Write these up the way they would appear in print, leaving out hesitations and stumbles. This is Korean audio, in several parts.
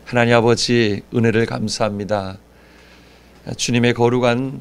하나님 아버지, 은혜를 감사합니다. 주님의 거룩한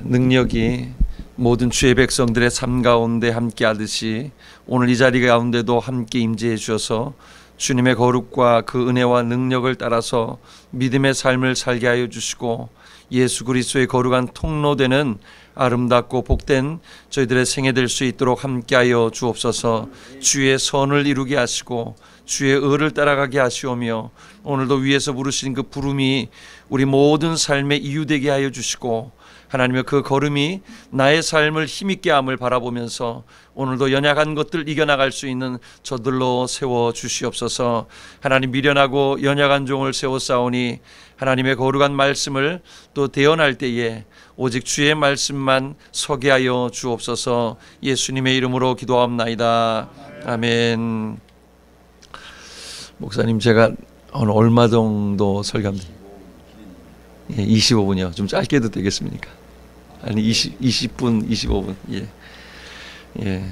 능력이 모든 주의 백성들의 삶 가운데 함께 하듯이 오늘 이 자리 가운데도 함께 임재해 주셔서 주님의 거룩과 그 은혜와 능력을 따라서 믿음의 삶을 살게 하여 주시고 예수 그리스도의 거룩한 통로되는 아름답고 복된 저희들의 생애 될 수 있도록 함께하여 주옵소서. 주의 선을 이루게 하시고 주의 의를 따라가게 하시오며 오늘도 위에서 부르신 그 부름이 우리 모든 삶의 이유 되게 하여 주시고 하나님의 그 걸음이 나의 삶을 힘있게 함을 바라보면서 오늘도 연약한 것들 이겨나갈 수 있는 저들로 세워 주시옵소서. 하나님, 미련하고 연약한 종을 세워 싸우니 하나님의 거룩한 말씀을 또 대언할 때에 오직 주의 말씀만 서게 하여 주옵소서. 예수님의 이름으로 기도합나이다. 아멘. 목사님, 제가 오늘 얼마 정도 설교합니다? 25분이요. 좀 짧게 해도 되겠습니까? 아니 20분, 25분. 예.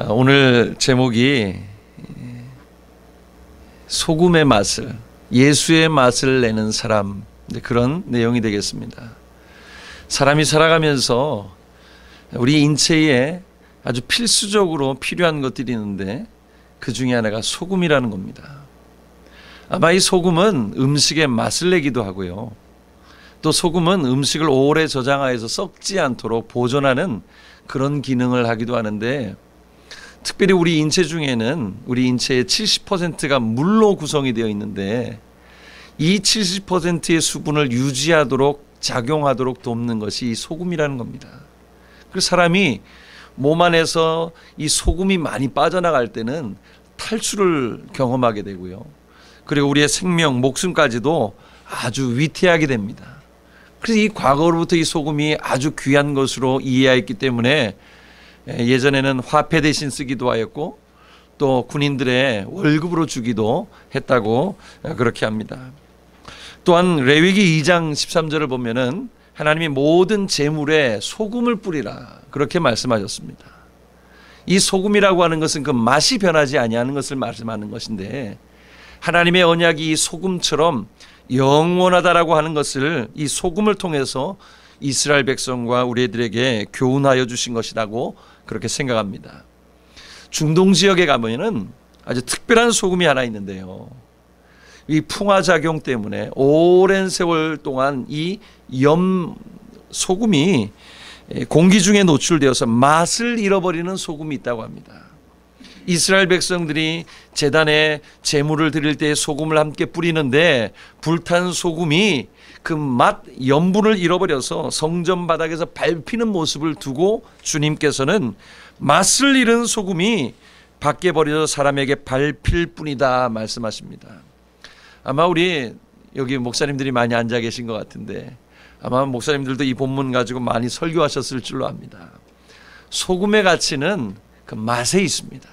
오늘 제목이 소금의 맛을, 예수의 맛을 내는 사람, 그런 내용이 되겠습니다. 사람이 살아가면서 우리 인체에 아주 필수적으로 필요한 것들이 있는데 그 중에 하나가 소금이라는 겁니다. 아마 이 소금은 음식의 맛을 내기도 하고요. 또 소금은 음식을 오래 저장하여서 썩지 않도록 보존하는 그런 기능을 하기도 하는데, 특별히 우리 인체 중에는 우리 인체의 70%가 물로 구성이 되어 있는데 이 70%의 수분을 유지하도록 작용하도록 돕는 것이 이 소금이라는 겁니다. 그래서 사람이 몸 안에서 이 소금이 많이 빠져나갈 때는 탈출을 경험하게 되고요. 그리고 우리의 생명, 목숨까지도 아주 위태하게 됩니다. 그래서 이 과거로부터 이 소금이 아주 귀한 것으로 이해했기 때문에 예전에는 화폐 대신 쓰기도 하였고 또 군인들의 월급으로 주기도 했다고 그렇게 합니다. 또한 레위기 2장 13절을 보면은 하나님이 모든 재물에 소금을 뿌리라 그렇게 말씀하셨습니다. 이 소금이라고 하는 것은 그 맛이 변하지 아니하는 것을 말씀하는 것인데, 하나님의 언약이 이 소금처럼 영원하다라고 하는 것을 이 소금을 통해서 이스라엘 백성과 우리 애들에게 교훈하여 주신 것이라고 그렇게 생각합니다. 중동 지역에 가면은 아주 특별한 소금이 하나 있는데요. 이 풍화작용 때문에 오랜 세월 동안 이 소금이 공기 중에 노출되어서 맛을 잃어버리는 소금이 있다고 합니다. 이스라엘 백성들이 제단에 제물을 드릴 때 소금을 함께 뿌리는데 불탄 소금이 그 맛, 염분을 잃어버려서 성전 바닥에서 밟히는 모습을 두고 주님께서는 맛을 잃은 소금이 밖에 버려져 사람에게 밟힐 뿐이다 말씀하십니다. 아마 우리 여기 목사님들이 많이 앉아 계신 것 같은데 아마 목사님들도 이 본문 가지고 많이 설교하셨을 줄로 압니다. 소금의 가치는 그 맛에 있습니다.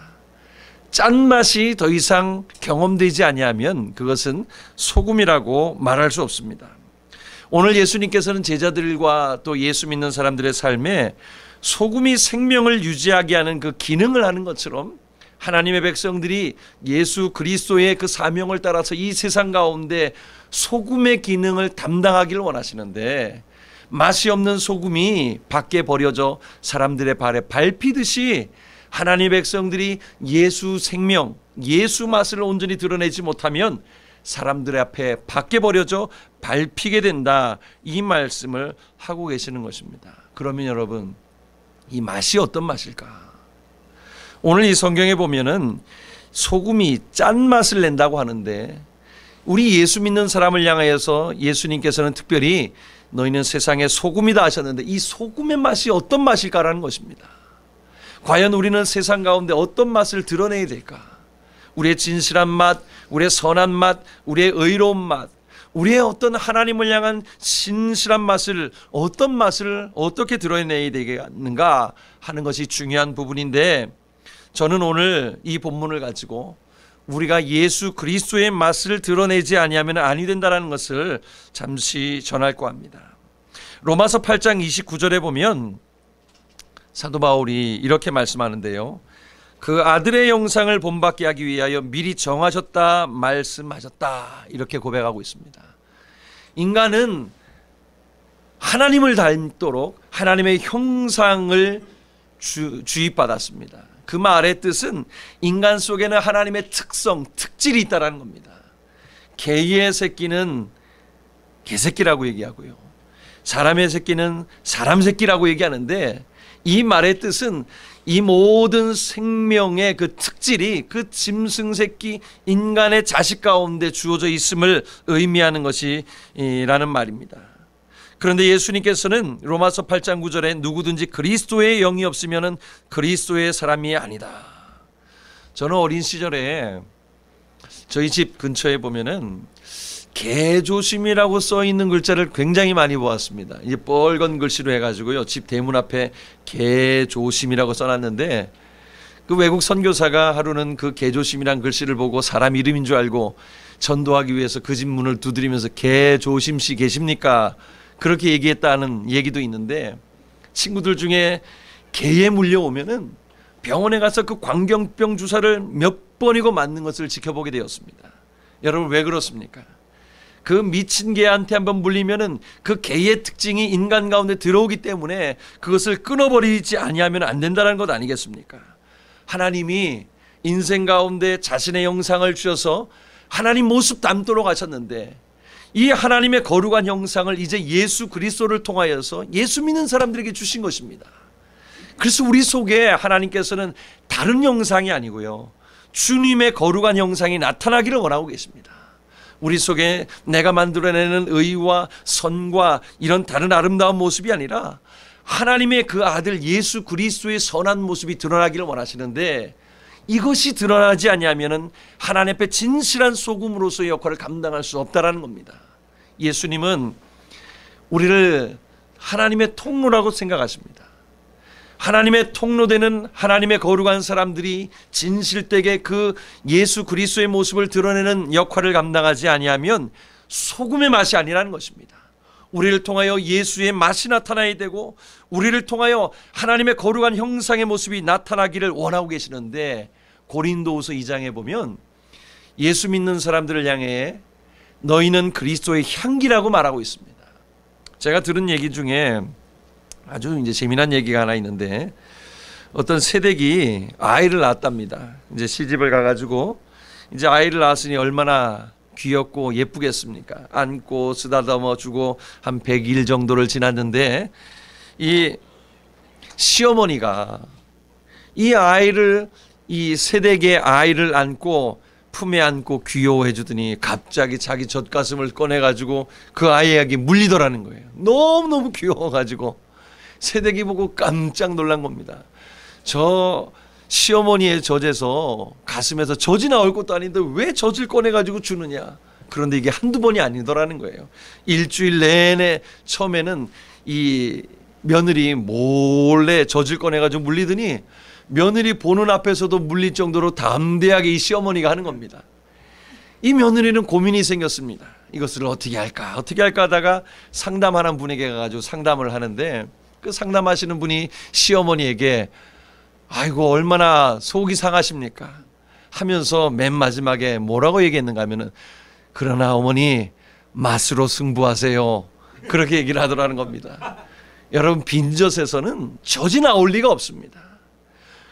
짠맛이 더 이상 경험되지 아니하면 그것은 소금이라고 말할 수 없습니다. 오늘 예수님께서는 제자들과 또 예수 믿는 사람들의 삶에 소금이 생명을 유지하게 하는 그 기능을 하는 것처럼 하나님의 백성들이 예수 그리스도의 그 사명을 따라서 이 세상 가운데 소금의 기능을 담당하기를 원하시는데, 맛이 없는 소금이 밖에 버려져 사람들의 발에 밟히듯이 하나님의 백성들이 예수 생명, 예수 맛을 온전히 드러내지 못하면 사람들 앞에 밖에 버려져 밟히게 된다, 이 말씀을 하고 계시는 것입니다. 그러면 여러분, 이 맛이 어떤 맛일까? 오늘 이 성경에 보면은 소금이 짠맛을 낸다고 하는데, 우리 예수 믿는 사람을 향하여서 예수님께서는 특별히 너희는 세상의 소금이다 하셨는데 이 소금의 맛이 어떤 맛일까라는 것입니다. 과연 우리는 세상 가운데 어떤 맛을 드러내야 될까? 우리의 진실한 맛, 우리의 선한 맛, 우리의 의로운 맛, 우리의 어떤 하나님을 향한 진실한 맛을, 어떤 맛을 어떻게 드러내야 되겠는가 하는 것이 중요한 부분인데, 저는 오늘 이 본문을 가지고 우리가 예수 그리스도의 맛을 드러내지 아니하면 아니 된다는 것을 잠시 전할까 합니다. 로마서 8장 29절에 보면 사도 바울이 이렇게 말씀하는데요. 그 아들의 영상을 본받게 하기 위하여 미리 정하셨다 말씀하셨다 이렇게 고백하고 있습니다. 인간은 하나님을 닮도록 하나님의 형상을 주입받았습니다. 그 말의 뜻은 인간 속에는 하나님의 특성, 특질이 있다는 겁니다. 개의 새끼는 개새끼라고 얘기하고요, 사람의 새끼는 사람 새끼라고 얘기하는데, 이 말의 뜻은 이 모든 생명의 그 특질이 그 짐승 새끼 인간의 자식 가운데 주어져 있음을 의미하는 것이라는 말입니다. 그런데 예수님께서는 로마서 8장 9절에 누구든지 그리스도의 영이 없으면 그리스도의 사람이 아니다. 저는 어린 시절에 저희 집 근처에 보면은 개조심이라고 써 있는 글자를 굉장히 많이 보았습니다. 이제 빨간 글씨로 해가지고요, 집 대문 앞에 개조심이라고 써놨는데, 그 외국 선교사가 하루는 그 개조심이란 글씨를 보고 사람 이름인 줄 알고 전도하기 위해서 그 집 문을 두드리면서 개조심 씨 계십니까? 그렇게 얘기했다는 얘기도 있는데, 친구들 중에 개에 물려오면은 병원에 가서 그 광견병 주사를 몇 번이고 맞는 것을 지켜보게 되었습니다. 여러분, 왜 그렇습니까? 그 미친 개한테 한번 물리면은 그 개의 특징이 인간 가운데 들어오기 때문에 그것을 끊어버리지 아니하면 안 된다는 것 아니겠습니까? 하나님이 인생 가운데 자신의 형상을 주셔서 하나님 모습 닮도록 하셨는데, 이 하나님의 거룩한 형상을 이제 예수 그리스도를 통하여서 예수 믿는 사람들에게 주신 것입니다. 그래서 우리 속에 하나님께서는 다른 형상이 아니고요, 주님의 거룩한 형상이 나타나기를 원하고 계십니다. 우리 속에 내가 만들어내는 의와 선과 이런 다른 아름다운 모습이 아니라 하나님의 그 아들 예수 그리스도의 선한 모습이 드러나기를 원하시는데, 이것이 드러나지 아니하면은 하나님 앞에 진실한 소금으로서의 역할을 감당할 수 없다라는 겁니다. 예수님은 우리를 하나님의 통로라고 생각하십니다. 하나님의 통로되는 하나님의 거룩한 사람들이 진실되게 그 예수 그리스도의 모습을 드러내는 역할을 감당하지 아니하면 소금의 맛이 아니라는 것입니다. 우리를 통하여 예수의 맛이 나타나야 되고, 우리를 통하여 하나님의 거룩한 형상의 모습이 나타나기를 원하고 계시는데, 고린도후서 2장에 보면 예수 믿는 사람들을 향해 너희는 그리스도의 향기라고 말하고 있습니다. 제가 들은 얘기 중에 아주 이제 재미난 얘기가 하나 있는데, 어떤 새댁이 아이를 낳았답니다. 이제 시집을 가가지고 이제 아이를 낳았으니 얼마나 귀엽고 예쁘겠습니까? 안고 쓰다듬어 주고 한 100일 정도를 지났는데, 이 시어머니가 이 아이를, 이 새댁의 아이를 안고 품에 안고 귀여워해 주더니 갑자기 자기 젖가슴을 꺼내가지고 그 아이에게 물리더라는 거예요. 너무너무 귀여워가지고 새댁이 보고 깜짝 놀란 겁니다. 저 시어머니의 젖에서 가슴에서 젖이 나올 것도 아닌데 왜 젖을 꺼내가지고 주느냐. 그런데 이게 한두 번이 아니더라는 거예요. 일주일 내내 처음에는 이 며느리 몰래 젖을 꺼내가지고 물리더니 며느리 보는 앞에서도 물릴 정도로 담대하게 이 시어머니가 하는 겁니다. 이 며느리는 고민이 생겼습니다. 이것을 어떻게 할까 하다가 상담하는 분에게 가가지고 상담을 하는데, 그 상담하시는 분이 시어머니에게 아이고 얼마나 속이 상하십니까 하면서 맨 마지막에 뭐라고 얘기했는가 하면은, 그러나 어머니 맛으로 승부하세요, 그렇게 얘기를 하더라는 겁니다. 여러분, 빈젖에서는 젖이 나올 리가 없습니다.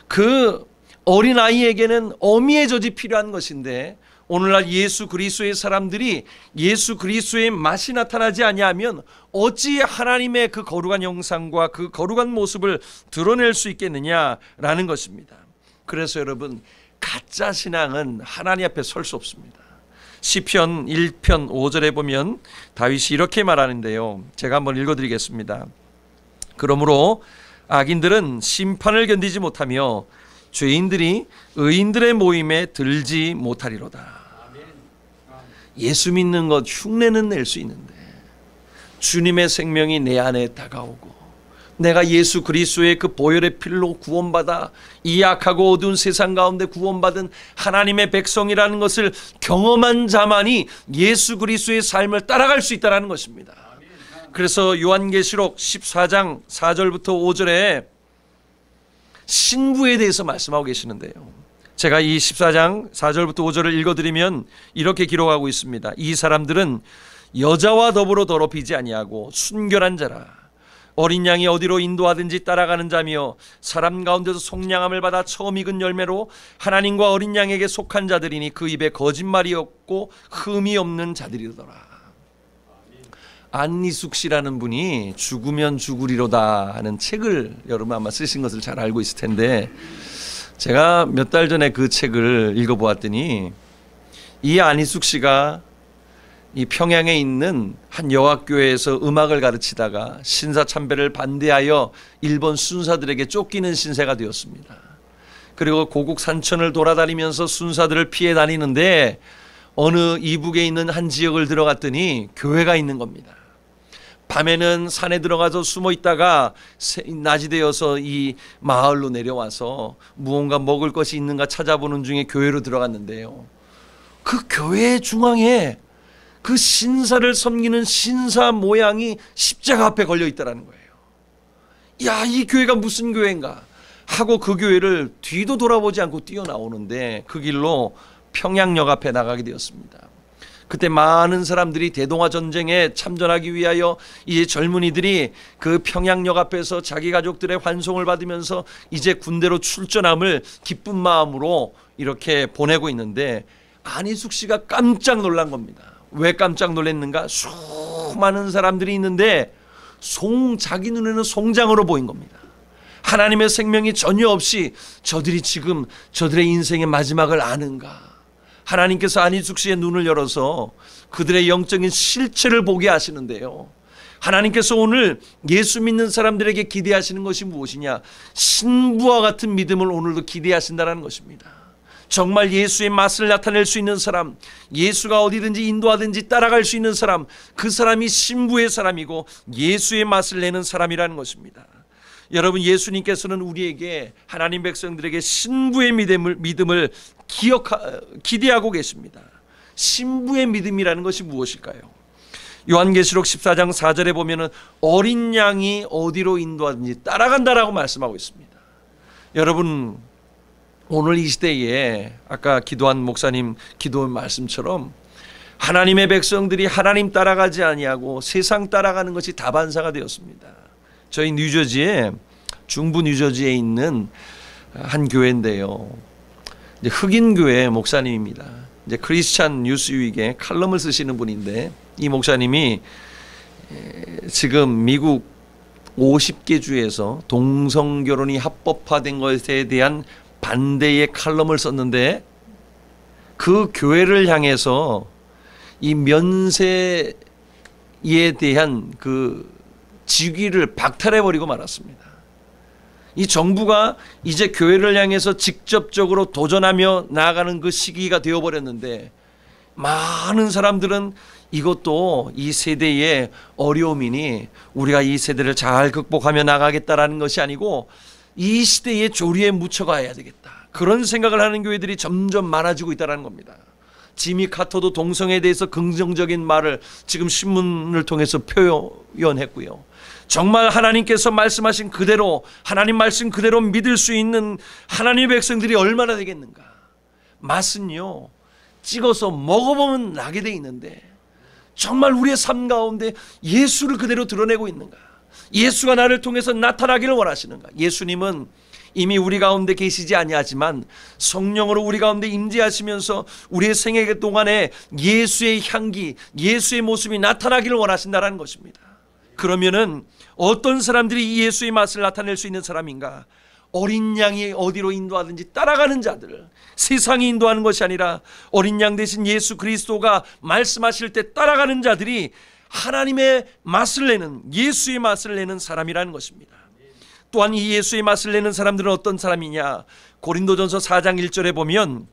그 어린아이에게는 어미의 젖이 필요한 것인데, 오늘날 예수 그리스도의 사람들이 예수 그리스도의 맛이 나타나지 아니하면 어찌 하나님의 그 거룩한 형상과 그 거룩한 모습을 드러낼 수 있겠느냐라는 것입니다. 그래서 여러분, 가짜 신앙은 하나님 앞에 설 수 없습니다. 시편 1편 5절에 보면 다윗이 이렇게 말하는데요, 제가 한번 읽어드리겠습니다. 그러므로 악인들은 심판을 견디지 못하며 죄인들이 의인들의 모임에 들지 못하리로다. 예수 믿는 것 흉내는 낼 수 있는데, 주님의 생명이 내 안에 다가오고 내가 예수 그리스도의 그 보혈의 피로 구원받아 이 악하고 어두운 세상 가운데 구원받은 하나님의 백성이라는 것을 경험한 자만이 예수 그리스도의 삶을 따라갈 수 있다는 것입니다. 그래서 요한계시록 14장 4절부터 5절에 신부에 대해서 말씀하고 계시는데요. 제가 이 14장 4절부터 5절을 읽어드리면 이렇게 기록하고 있습니다. 이 사람들은 여자와 더불어 더럽히지 아니하고 순결한 자라. 어린 양이 어디로 인도하든지 따라가는 자며 사람 가운데서 속량함을 받아 처음 익은 열매로 하나님과 어린 양에게 속한 자들이니 그 입에 거짓말이 없고 흠이 없는 자들이더라. 안리숙 씨라는 분이 죽으면 죽으리로다 하는 책을 여러분 아마 쓰신 것을 잘 알고 있을 텐데, 제가 몇 달 전에 그 책을 읽어보았더니 이 안희숙 씨가 이 평양에 있는 한 여학교에서 음악을 가르치다가 신사참배를 반대하여 일본 순사들에게 쫓기는 신세가 되었습니다. 그리고 고국 산천을 돌아다니면서 순사들을 피해 다니는데 어느 이북에 있는 한 지역을 들어갔더니 교회가 있는 겁니다. 밤에는 산에 들어가서 숨어 있다가 낮이 되어서 이 마을로 내려와서 무언가 먹을 것이 있는가 찾아보는 중에 교회로 들어갔는데요, 그 교회 중앙에 그 신사를 섬기는 신사 모양이 십자가 앞에 걸려 있다는 거예요. 야, 이 교회가 무슨 교회인가 하고 그 교회를 뒤도 돌아보지 않고 뛰어나오는데 그 길로 평양역 앞에 나가게 되었습니다. 그때 많은 사람들이 대동아 전쟁에 참전하기 위하여 이제 젊은이들이 그 평양역 앞에서 자기 가족들의 환송을 받으면서 이제 군대로 출전함을 기쁜 마음으로 이렇게 보내고 있는데, 안희숙 씨가 깜짝 놀란 겁니다. 왜 깜짝 놀랐는가? 수많은 사람들이 있는데 자기 눈에는 송장으로 보인 겁니다. 하나님의 생명이 전혀 없이 저들이 지금 저들의 인생의 마지막을 아는가? 하나님께서 안희숙 씨의 눈을 열어서 그들의 영적인 실체를 보게 하시는데요, 하나님께서 오늘 예수 믿는 사람들에게 기대하시는 것이 무엇이냐? 신부와 같은 믿음을 오늘도 기대하신다는 것입니다. 정말 예수의 맛을 나타낼 수 있는 사람, 예수가 어디든지 인도하든지 따라갈 수 있는 사람, 그 사람이 신부의 사람이고 예수의 맛을 내는 사람이라는 것입니다. 여러분, 예수님께서는 우리에게, 하나님 백성들에게 신부의 믿음을 기대하고 계십니다. 신부의 믿음이라는 것이 무엇일까요? 요한계시록 14장 4절에 보면은 어린 양이 어디로 인도하든지 따라간다라고 말씀하고 있습니다. 여러분, 오늘 이 시대에 아까 기도한 목사님 기도 말씀처럼 하나님의 백성들이 하나님 따라가지 아니하고 세상 따라가는 것이 다반사가 되었습니다. 저희 뉴저지에, 중부 뉴저지에 있는 한 교회인데요, 이제 흑인 교회 목사님입니다. 이제 크리스찬 뉴스윅에 칼럼을 쓰시는 분인데, 이 목사님이 지금 미국 50개 주에서 동성 결혼이 합법화된 것에 대한 반대의 칼럼을 썼는데, 그 교회를 향해서 이 면세에 대한 그 직위를 박탈해버리고 말았습니다. 이 정부가 이제 교회를 향해서 직접적으로 도전하며 나아가는 그 시기가 되어버렸는데, 많은 사람들은 이것도 이 세대의 어려움이니 우리가 이 세대를 잘 극복하며 나가겠다라는 것이 아니고 이 시대의 조리에 묻혀가야 되겠다, 그런 생각을 하는 교회들이 점점 많아지고 있다는 겁니다. 지미 카터도 동성애에 대해서 긍정적인 말을 지금 신문을 통해서 표현했고요. 정말 하나님께서 말씀하신 그대로, 하나님 말씀 그대로 믿을 수 있는 하나님의 백성들이 얼마나 되겠는가? 맛은요, 찍어서 먹어보면 나게 돼 있는데 정말 우리의 삶 가운데 예수를 그대로 드러내고 있는가? 예수가 나를 통해서 나타나기를 원하시는가? 예수님은 이미 우리 가운데 계시지 아니하지만 성령으로 우리 가운데 임재하시면서 우리의 생애 동안에 예수의 향기, 예수의 모습이 나타나기를 원하신다는 것입니다. 그러면은 어떤 사람들이 이 예수의 맛을 나타낼 수 있는 사람인가? 어린 양이 어디로 인도하든지 따라가는 자들, 세상이 인도하는 것이 아니라 어린 양 대신 예수 그리스도가 말씀하실 때 따라가는 자들이 하나님의 맛을 내는, 예수의 맛을 내는 사람이라는 것입니다. 또한 이 예수의 맛을 내는 사람들은 어떤 사람이냐? 고린도전서 4장 1절에 보면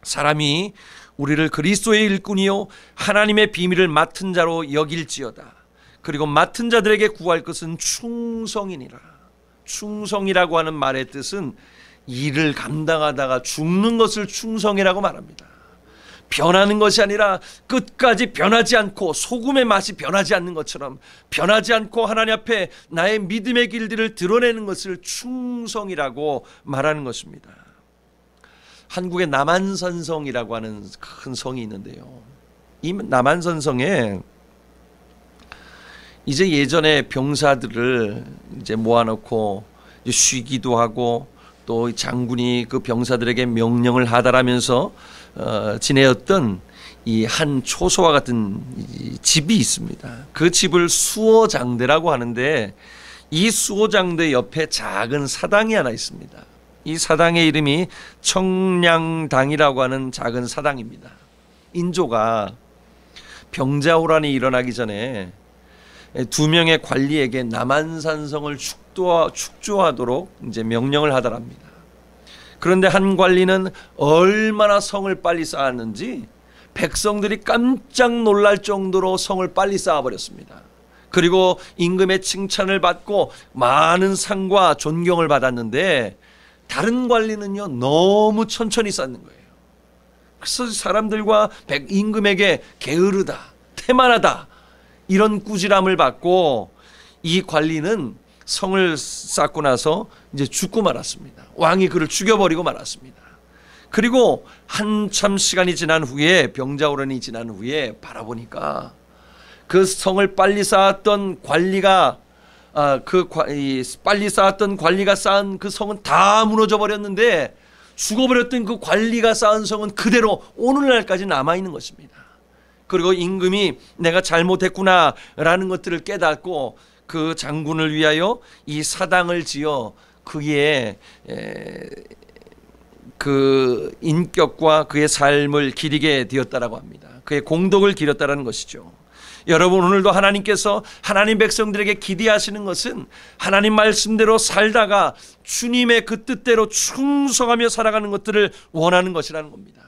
사람이 우리를 그리스도의 일꾼이요 하나님의 비밀을 맡은 자로 여길지어다. 그리고 맡은 자들에게 구할 것은 충성이니라. 충성이라고 하는 말의 뜻은 일을 감당하다가 죽는 것을 충성이라고 말합니다. 변하는 것이 아니라 끝까지 변하지 않고 소금의 맛이 변하지 않는 것처럼 변하지 않고 하나님 앞에 나의 믿음의 길들을 드러내는 것을 충성이라고 말하는 것입니다. 한국의 남한산성이라고 하는 큰 성이 있는데요. 이 남한산성에 이제 예전에 병사들을 이제 모아놓고 이제 쉬기도 하고 또 장군이 그 병사들에게 명령을 하달하면서 지내었던 이 한 초소와 같은 집이 있습니다. 그 집을 수호장대라고 하는데 이 수호장대 옆에 작은 사당이 하나 있습니다. 이 사당의 이름이 청량당이라고 하는 작은 사당입니다. 인조가 병자호란이 일어나기 전에 두 명의 관리에게 남한산성을 축조하도록 이제 명령을 하더랍니다. 그런데 한 관리는 얼마나 성을 빨리 쌓았는지 백성들이 깜짝 놀랄 정도로 성을 빨리 쌓아버렸습니다. 그리고 임금의 칭찬을 받고 많은 상과 존경을 받았는데 다른 관리는요 너무 천천히 쌓는 거예요. 그래서 사람들과 임금에게 게으르다, 태만하다 이런 꾸지람을 받고 이 관리는 성을 쌓고 나서 이제 죽고 말았습니다. 왕이 그를 죽여버리고 말았습니다. 그리고 한참 시간이 지난 후에 병자호란이 지난 후에 바라보니까 그 성을 빨리 쌓았던 관리가 빨리 쌓았던 관리가 쌓은 그 성은 다 무너져 버렸는데 죽어버렸던 그 관리가 쌓은 성은 그대로 오늘날까지 남아있는 것입니다. 그리고 임금이 내가 잘못했구나 라는 것들을 깨닫고 그 장군을 위하여 이 사당을 지어 그의 그 인격과 그의 삶을 기리게 되었다라고 합니다. 그의 공덕을 기렸다라는 것이죠. 여러분, 오늘도 하나님께서 하나님 백성들에게 기대하시는 것은 하나님 말씀대로 살다가 주님의 그 뜻대로 충성하며 살아가는 것들을 원하는 것이라는 겁니다.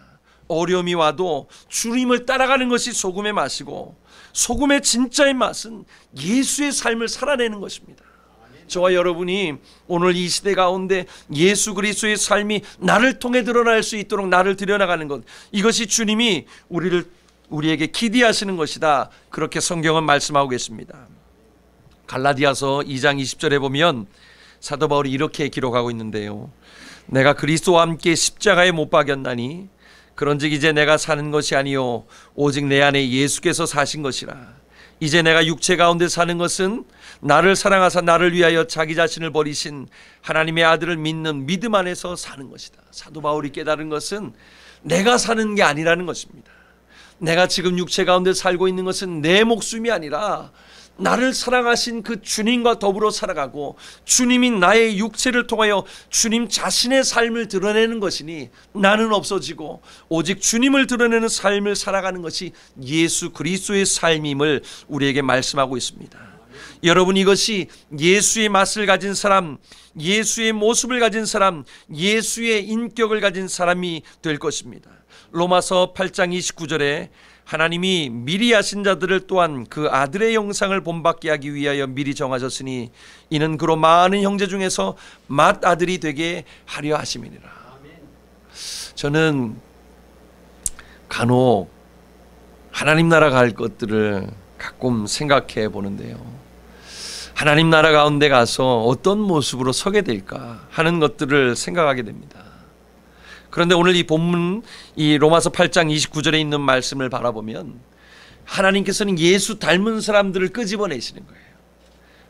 어려움이 와도 주님을 따라가는 것이 소금의 맛이고 소금의 진짜의 맛은 예수의 삶을 살아내는 것입니다. 저와 여러분이 오늘 이 시대 가운데 예수 그리스도의 삶이 나를 통해 드러날 수 있도록 나를 들여나가는 것, 이것이 주님이 우리에게 기대하시는 것이다. 그렇게 성경은 말씀하고 계십니다. 갈라디아서 2장 20절에 보면 사도 바울이 이렇게 기록하고 있는데요. 내가 그리스도와 함께 십자가에 못 박였나니 그런즉 이제 내가 사는 것이 아니요 오직 내 안에 예수께서 사신 것이라. 이제 내가 육체 가운데 사는 것은 나를 사랑하사 나를 위하여 자기 자신을 버리신 하나님의 아들을 믿는 믿음 안에서 사는 것이다. 사도 바울이 깨달은 것은 내가 사는 게 아니라는 것입니다. 내가 지금 육체 가운데 살고 있는 것은 내 목숨이 아니라 나를 사랑하신 그 주님과 더불어 살아가고 주님이 나의 육체를 통하여 주님 자신의 삶을 드러내는 것이니 나는 없어지고 오직 주님을 드러내는 삶을 살아가는 것이 예수 그리스도의 삶임을 우리에게 말씀하고 있습니다. 여러분, 이것이 예수의 맛을 가진 사람, 예수의 모습을 가진 사람, 예수의 인격을 가진 사람이 될 것입니다. 로마서 8장 29절에 하나님이 미리 하신 자들을 또한 그 아들의 형상을 본받게 하기 위하여 미리 정하셨으니 이는 그로 많은 형제 중에서 맏아들이 되게 하려 하심이니라. 저는 간혹 하나님 나라 갈 것들을 가끔 생각해 보는데요. 하나님 나라 가운데 가서 어떤 모습으로 서게 될까 하는 것들을 생각하게 됩니다. 그런데 오늘 이 본문, 이 로마서 8장 29절에 있는 말씀을 바라보면 하나님께서는 예수 닮은 사람들을 끄집어내시는 거예요.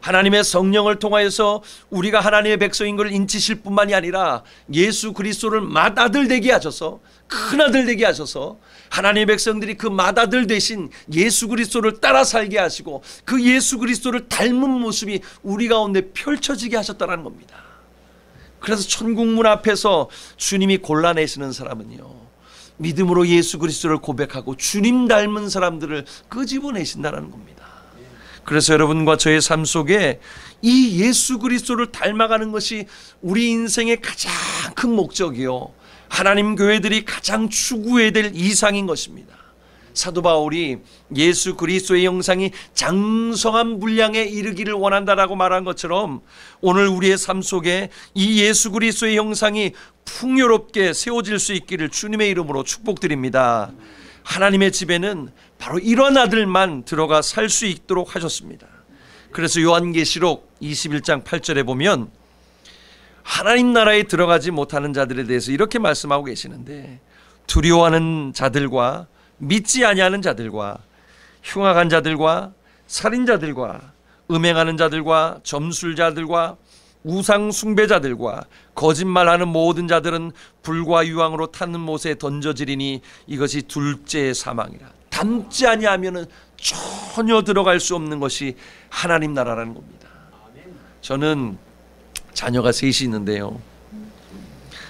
하나님의 성령을 통하여서 우리가 하나님의 백성인 걸 인치실 뿐만이 아니라 예수 그리스도를 맏아들 되게 하셔서, 큰아들 되게 하셔서 하나님의 백성들이 그 맏아들 대신 예수 그리스도를 따라 살게 하시고 그 예수 그리스도를 닮은 모습이 우리 가운데 펼쳐지게 하셨다는 겁니다. 그래서 천국문 앞에서 주님이 골라내시는 사람은요, 믿음으로 예수 그리스도를 고백하고 주님 닮은 사람들을 끄집어내신다는 겁니다. 그래서 여러분과 저의 삶 속에 이 예수 그리스도를 닮아가는 것이 우리 인생의 가장 큰 목적이요, 하나님 교회들이 가장 추구해야 될 이상인 것입니다. 사도 바울이 예수 그리스도의 형상이 장성한 분량에 이르기를 원한다라고 말한 것처럼 오늘 우리의 삶 속에 이 예수 그리스도의 형상이 풍요롭게 세워질 수 있기를 주님의 이름으로 축복드립니다. 하나님의 집에는 바로 이런 아들만 들어가 살 수 있도록 하셨습니다. 그래서 요한계시록 21장 8절에 보면 하나님 나라에 들어가지 못하는 자들에 대해서 이렇게 말씀하고 계시는데, 두려워하는 자들과 믿지 아니하는 자들과 흉악한 자들과 살인자들과 음행하는 자들과 점술자들과 우상 숭배자들과 거짓말하는 모든 자들은 불과 유황으로 타는 못에 던져지리니 이것이 둘째 사망이라. 담지 아니하면은 전혀 들어갈 수 없는 것이 하나님 나라라는 겁니다. 저는 자녀가 셋이 있는데요,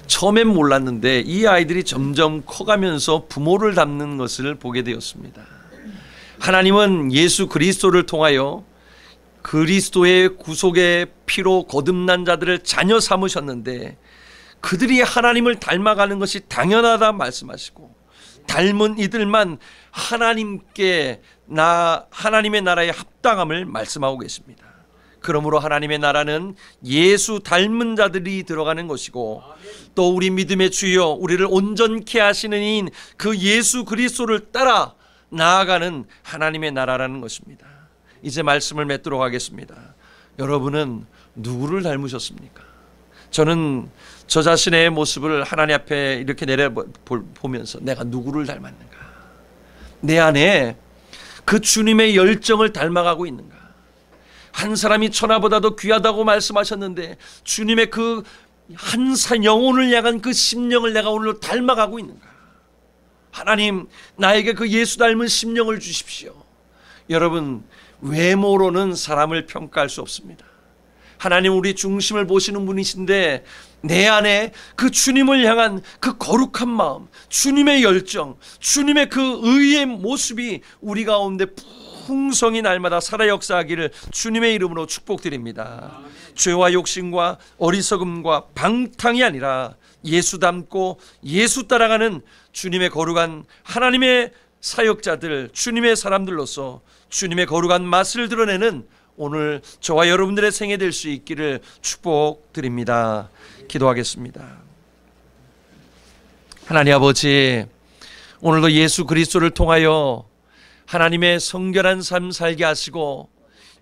처음엔 몰랐는데 이 아이들이 점점 커가면서 부모를 닮는 것을 보게 되었습니다. 하나님은 예수 그리스도를 통하여 그리스도의 구속의 피로 거듭난 자들을 자녀 삼으셨는데, 그들이 하나님을 닮아가는 것이 당연하다 말씀하시고, 닮은 이들만 하나님의 나라에 합당함을 말씀하고 계십니다. 그러므로 하나님의 나라는 예수 닮은 자들이 들어가는 것이고, 또 우리 믿음의 주여 우리를 온전케 하시는 이인 그 예수 그리스도를 따라 나아가는 하나님의 나라라는 것입니다. 이제 말씀을 맺도록 하겠습니다. 여러분은 누구를 닮으셨습니까? 저는 저 자신의 모습을 하나님 앞에 이렇게 내려보면서 내가 누구를 닮았는가, 내 안에 그 주님의 열정을 닮아가고 있는가. 한 사람이 천하보다도 귀하다고 말씀하셨는데 주님의 그 한 영혼을 향한 그 심령을 내가 오늘 닮아가고 있는가. 하나님, 나에게 그 예수 닮은 심령을 주십시오. 여러분, 외모로는 사람을 평가할 수 없습니다. 하나님 우리 중심을 보시는 분이신데, 내 안에 그 주님을 향한 그 거룩한 마음, 주님의 열정, 주님의 그 의의 모습이 우리 가운데 풍성히 날마다 살아 역사하기를 주님의 이름으로 축복드립니다. 죄와 욕심과 어리석음과 방탕이 아니라 예수 닮고 예수 따라가는 주님의 거룩한 하나님의 사역자들, 주님의 사람들로서 주님의 거룩한 맛을 드러내는 오늘 저와 여러분들의 생애 될 수 있기를 축복드립니다. 기도하겠습니다. 하나님 아버지, 오늘도 예수 그리스도를 통하여 하나님의 성결한 삶 살게 하시고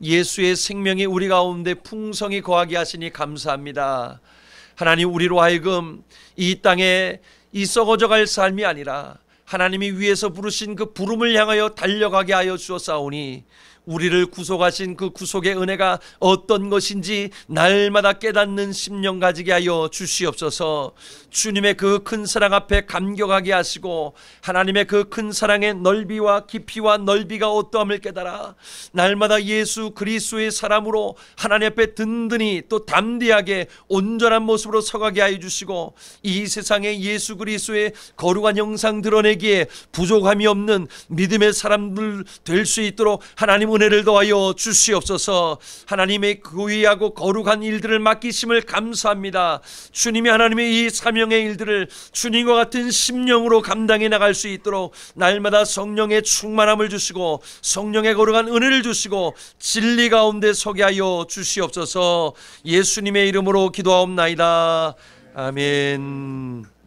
예수의 생명이 우리 가운데 풍성히 거하게 하시니 감사합니다. 하나님, 우리로 하여금 이 땅에 이 썩어져갈 삶이 아니라 하나님이 위에서 부르신 그 부름을 향하여 달려가게 하여 주었사오니, 우리를 구속하신 그 구속의 은혜가 어떤 것인지 날마다 깨닫는 심령 가지게 하여 주시옵소서. 주님의 그 큰 사랑 앞에 감격하게 하시고, 하나님의 그 큰 사랑의 넓이와 깊이와 넓이가 어떠함을 깨달아 날마다 예수 그리스도의 사람으로 하나님 앞에 든든히 또 담대하게 온전한 모습으로 서가게 하여 주시고, 이 세상에 예수 그리스도의 거룩한 형상 드러내기에 부족함이 없는 믿음의 사람들 될 수 있도록 하나님 은혜를 더하여 주시옵소서. 하나님의 고귀하고 거룩한 일들을 맡기심을 감사합니다. 주님이 하나님의 이 사명의 일들을 주님과 같은 심령으로 감당해 나갈 수 있도록 날마다 성령의 충만함을 주시고 성령의 거룩한 은혜를 주시고 진리 가운데 서게 하여 주시옵소서. 예수님의 이름으로 기도하옵나이다. 아멘.